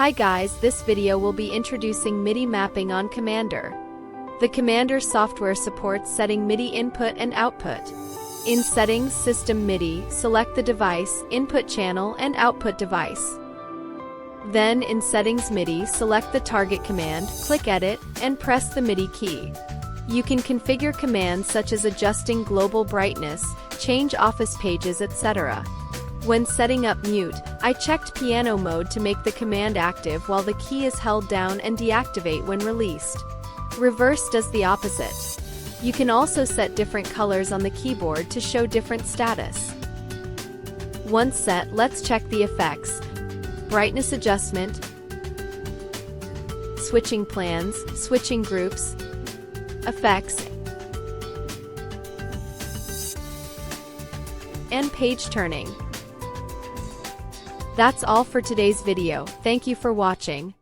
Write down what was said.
Hi guys, this video will be introducing MIDI mapping on Kommander. The Kommander software supports setting MIDI input and output. In Settings, System MIDI, select the device, input channel and output device. Then in Settings MIDI, select the target command, click Edit, and press the MIDI key. You can configure commands such as adjusting global brightness, change office pages, etc. When setting up mute, I checked piano mode to make the command active while the key is held down and deactivate when released. Reverse does the opposite. You can also set different colors on the keyboard to show different status. Once set, let's check the effects. Brightness adjustment, switching plans, switching groups, effects, and page turning. That's all for today's video. Thank you for watching.